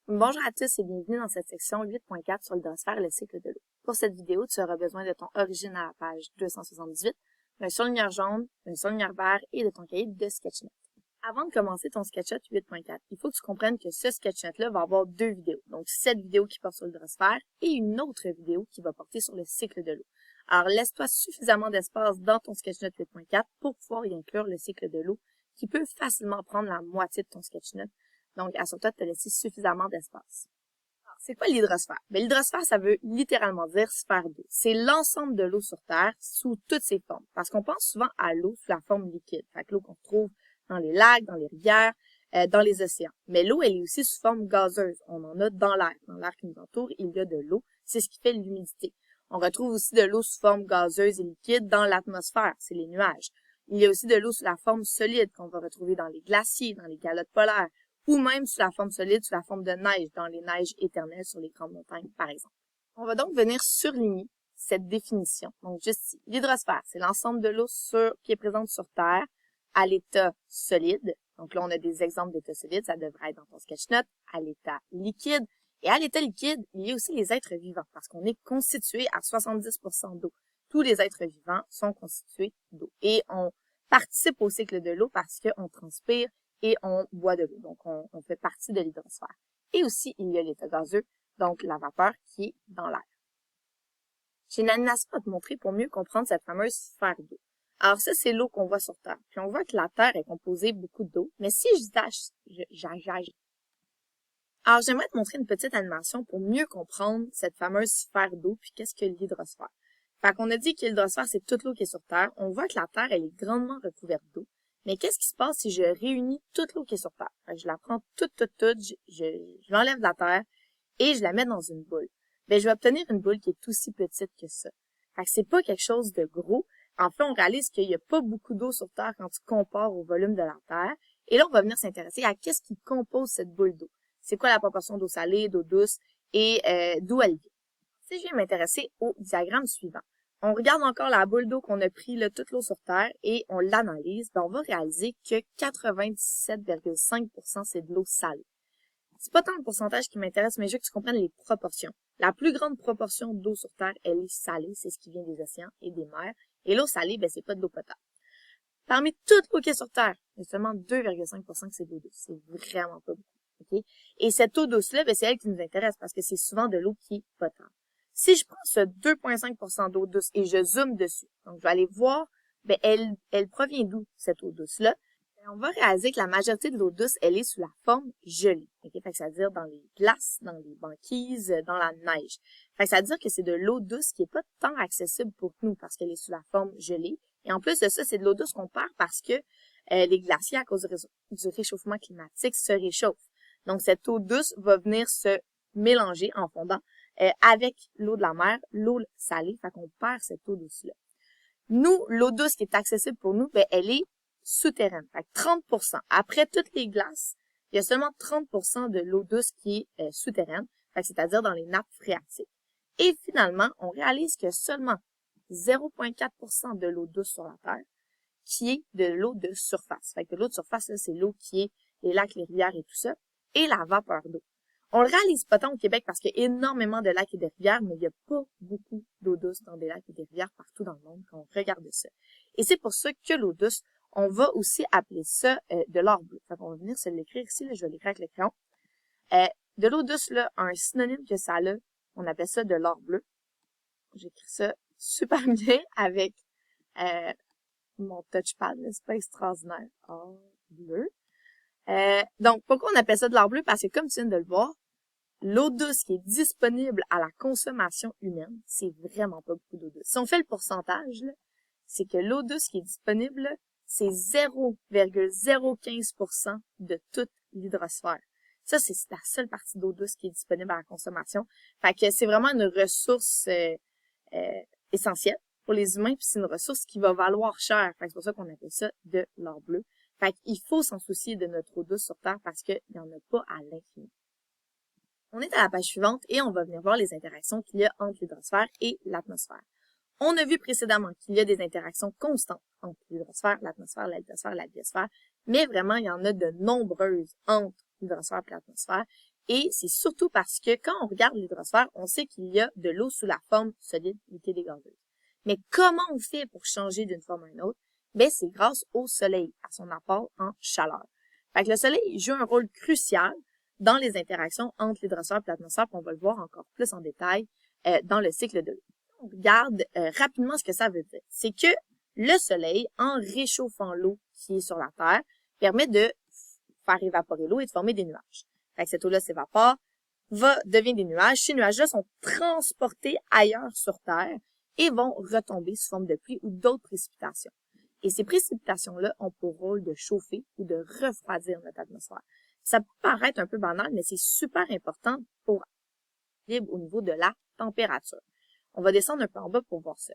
Bonjour à tous et bienvenue dans cette section 8.4 sur l'hydrosphère et le cycle de l'eau. Pour cette vidéo, tu auras besoin de ton origine à la page 278, d'un surligneur jaune, d'un surligneur vert et de ton cahier de sketchnotes. Avant de commencer ton sketchnote 8.4, il faut que tu comprennes que ce sketchnote-là va avoir deux vidéos. Donc, cette vidéo qui porte sur l'hydrosphère et une autre vidéo qui va porter sur le cycle de l'eau. Alors, laisse-toi suffisamment d'espace dans ton sketchnote 8.4 pour pouvoir y inclure le cycle de l'eau qui peut facilement prendre la moitié de ton sketchnote. Donc, assure-toi de te laisser suffisamment d'espace. C'est quoi l'hydrosphère? L'hydrosphère, ça veut littéralement dire sphère d'eau. C'est l'ensemble de l'eau sur Terre sous toutes ses formes. Parce qu'on pense souvent à l'eau sous la forme liquide. Fait que l'eau qu'on trouve dans les lacs, dans les rivières, dans les océans. Mais l'eau, elle est aussi sous forme gazeuse. On en a dans l'air. Dans l'air qui nous entoure, il y a de l'eau. C'est ce qui fait l'humidité. On retrouve aussi de l'eau sous forme gazeuse et liquide dans l'atmosphère. C'est les nuages. Il y a aussi de l'eau sous la forme solide qu'on va retrouver dans les glaciers, dans les calottes polaires, ou même sous la forme solide, sous la forme de neige, dans les neiges éternelles sur les grandes montagnes, par exemple. On va donc venir surligner cette définition. Donc, juste ici. L'hydrosphère, c'est l'ensemble de l'eau qui est présente sur Terre à l'état solide. Donc là, on a des exemples d'état solide, ça devrait être dans ton sketchnote, à l'état liquide. Et à l'état liquide, il y a aussi les êtres vivants, parce qu'on est constitué à 70% d'eau. Tous les êtres vivants sont constitués d'eau. Et on participe au cycle de l'eau parce qu'on transpire et on boit de l'eau. Donc, on fait partie de l'hydrosphère. Et aussi, il y a l'état gazeux, donc la vapeur qui est dans l'air. J'ai une animation à te montrer pour mieux comprendre cette fameuse sphère d'eau. Alors ça, c'est l'eau qu'on voit sur Terre. Puis on voit que la Terre est composée beaucoup d'eau. Mais si Alors, j'aimerais te montrer une petite animation pour mieux comprendre cette fameuse sphère d'eau puis qu'est-ce que l'hydrosphère. Fait qu'on a dit que l'hydrosphère, c'est toute l'eau qui est sur Terre. On voit que la Terre, elle est grandement recouverte d'eau. Mais qu'est-ce qui se passe si je réunis toute l'eau qui est sur Terre? Fait que je la prends toute, je l'enlève de la Terre et je la mets dans une boule. Ben, je vais obtenir une boule qui est aussi petite que ça. Fait que c'est pas quelque chose de gros. En fait, on réalise qu'il n'y a pas beaucoup d'eau sur Terre quand tu compares au volume de la Terre. Et là, on va venir s'intéresser à qu'est-ce qui compose cette boule d'eau. C'est quoi la proportion d'eau salée, d'eau douce et d'où elle vient. Si je viens m'intéresser au diagramme suivant, on regarde encore la boule d'eau qu'on a pris là, toute l'eau sur Terre et on l'analyse, ben on va réaliser que 97,5% c'est de l'eau salée. C'est pas tant le pourcentage qui m'intéresse, mais je veux que tu comprennes les proportions. La plus grande proportion d'eau sur Terre, elle est salée, c'est ce qui vient des océans et des mers. Et l'eau salée, ben c'est pas de l'eau potable. Parmi toute l'eau qui est sur Terre, il y a seulement 2,5% que c'est de l'eau douce. C'est vraiment pas beaucoup. Okay? Et cette eau douce-là, ben, c'est elle qui nous intéresse parce que c'est souvent de l'eau qui est potable. Si je prends ce 2,5% d'eau douce et je zoome dessus, donc je vais aller voir, ben, elle provient d'où cette eau douce-là? Ben, on va réaliser que la majorité de l'eau douce, elle est sous la forme gelée. Okay? Fait que ça veut dire dans les glaces, dans les banquises, dans la neige. Fait que ça veut dire que c'est de l'eau douce qui est pas tant accessible pour nous parce qu'elle est sous la forme gelée. Et en plus de ça, c'est de l'eau douce qu'on perd parce que les glaciers, à cause du réchauffement climatique, se réchauffent. Donc, cette eau douce va venir se mélanger en fondant avec l'eau de la mer, l'eau salée, fait qu'on perd cette eau douce-là. Nous, l'eau douce qui est accessible pour nous, ben, elle est souterraine. Fait que 30%. Après toutes les glaces, il y a seulement 30% de l'eau douce qui est souterraine, fait que c'est-à-dire dans les nappes phréatiques. Et finalement, on réalise qu'il y a seulement 0,4% de l'eau douce sur la Terre qui est de l'eau de surface. Fait que l'eau de surface, là, c'est l'eau qui est les lacs, les rivières et tout ça, et la vapeur d'eau. On le réalise pas tant au Québec parce qu'il y a énormément de lacs et de rivières, mais il n'y a pas beaucoup d'eau douce dans des lacs et des rivières partout dans le monde quand on regarde ça. Et c'est pour ça que l'eau douce, on va aussi appeler ça de l'or bleu. Fait qu'on va venir se l'écrire ici, là, je vais l'écrire avec le crayon. De l'eau douce, là, un synonyme que ça a, on appelle ça de l'or bleu. J'écris ça super bien avec mon touchpad, c'est pas extraordinaire. Or bleu. Donc, pourquoi on appelle ça de l'or bleu? Parce que comme tu viens de le voir, l'eau douce qui est disponible à la consommation humaine, c'est vraiment pas beaucoup d'eau douce. Si on fait le pourcentage, c'est que l'eau douce qui est disponible, c'est 0,015% de toute l'hydrosphère. Ça, c'est la seule partie d'eau douce qui est disponible à la consommation. Fait que c'est vraiment une ressource essentielle pour les humains, puis c'est une ressource qui va valoir cher. Fait que c'est pour ça qu'on appelle ça de l'or bleu. Fait qu'il faut s'en soucier de notre eau douce sur Terre parce qu'il n'y en a pas à l'infini. On est à la page suivante et on va venir voir les interactions qu'il y a entre l'hydrosphère et l'atmosphère. On a vu précédemment qu'il y a des interactions constantes entre l'hydrosphère, l'atmosphère, la litosphère, la biosphère, mais vraiment, il y en a de nombreuses entre l'hydrosphère et l'atmosphère. Et c'est surtout parce que quand on regarde l'hydrosphère, on sait qu'il y a de l'eau sous la forme solide, liquide et gazeuse. Mais comment on fait pour changer d'une forme à une autre? Ben, c'est grâce au soleil, à son apport en chaleur. Fait que le soleil joue un rôle crucial dans les interactions entre l'hydrosphère et l'atmosphère, puis on va le voir encore plus en détail dans le cycle de l'eau. On regarde rapidement ce que ça veut dire. C'est que le soleil, en réchauffant l'eau qui est sur la Terre, permet de faire évaporer l'eau et de former des nuages. Fait que cette eau-là s'évapore, devient des nuages. Ces nuages-là sont transportés ailleurs sur Terre et vont retomber sous forme de pluie ou d'autres précipitations. Et ces précipitations-là ont pour rôle de chauffer ou de refroidir notre atmosphère. Ça peut paraître un peu banal, mais c'est super important pour l'équilibre au niveau de la température. On va descendre un peu en bas pour voir ça.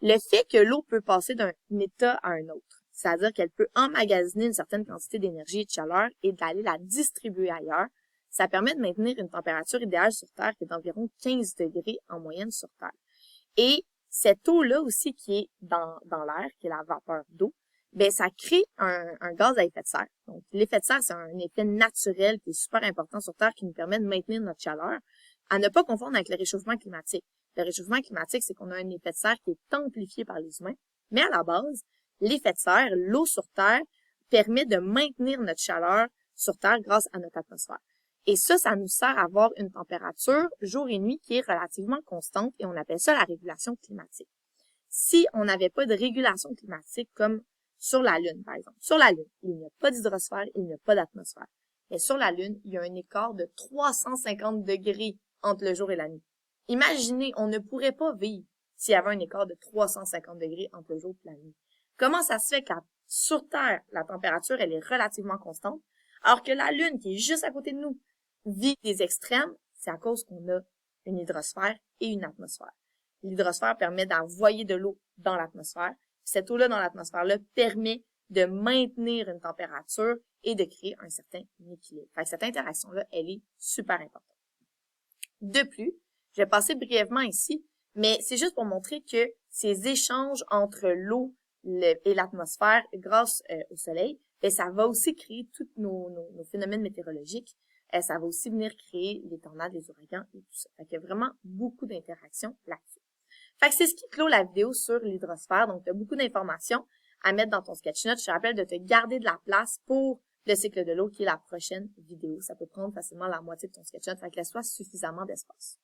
Le fait que l'eau peut passer d'un état à un autre, c'est-à-dire qu'elle peut emmagasiner une certaine quantité d'énergie et de chaleur et d'aller la distribuer ailleurs, ça permet de maintenir une température idéale sur Terre qui est d'environ 15 degrés en moyenne sur Terre. Et cette eau-là aussi qui est dans l'air, qui est la vapeur d'eau, ben ça crée un gaz à effet de serre. Donc, l'effet de serre, c'est un effet naturel qui est super important sur Terre qui nous permet de maintenir notre chaleur, à ne pas confondre avec le réchauffement climatique. Le réchauffement climatique, c'est qu'on a un effet de serre qui est amplifié par les humains, mais à la base, l'effet de serre, l'eau sur Terre, permet de maintenir notre chaleur sur Terre grâce à notre atmosphère. Et ça nous sert à avoir une température jour et nuit qui est relativement constante et on appelle ça la régulation climatique. Si on n'avait pas de régulation climatique comme sur la Lune, par exemple. Sur la Lune, il n'y a pas d'hydrosphère, il n'y a pas d'atmosphère. Mais sur la Lune, il y a un écart de 350 degrés entre le jour et la nuit. Imaginez, on ne pourrait pas vivre s'il y avait un écart de 350 degrés entre le jour et la nuit. Comment ça se fait qu'à sur Terre, la température, elle est relativement constante, alors que la Lune, qui est juste à côté de nous, vit des extrêmes? C'est à cause qu'on a une hydrosphère et une atmosphère. L'hydrosphère permet d'envoyer de l'eau dans l'atmosphère. Cette eau-là dans l'atmosphère-là permet de maintenir une température et de créer un certain équilibre. Fait que cette interaction-là, elle est super importante. De plus, je vais passer brièvement ici, mais c'est juste pour montrer que ces échanges entre l'eau et l'atmosphère grâce au soleil, ça va aussi créer tous nos phénomènes météorologiques. Ça va aussi venir créer les tornades, les ouragans et tout ça. Fait qu'il y a vraiment beaucoup d'interactions là-dessus. Fait que c'est ce qui clôt la vidéo sur l'hydrosphère. Donc, tu as beaucoup d'informations à mettre dans ton sketch note. Je te rappelle de te garder de la place pour le cycle de l'eau qui est la prochaine vidéo. Ça peut prendre facilement la moitié de ton sketch note. Fait que laisse-toi suffisamment d'espace.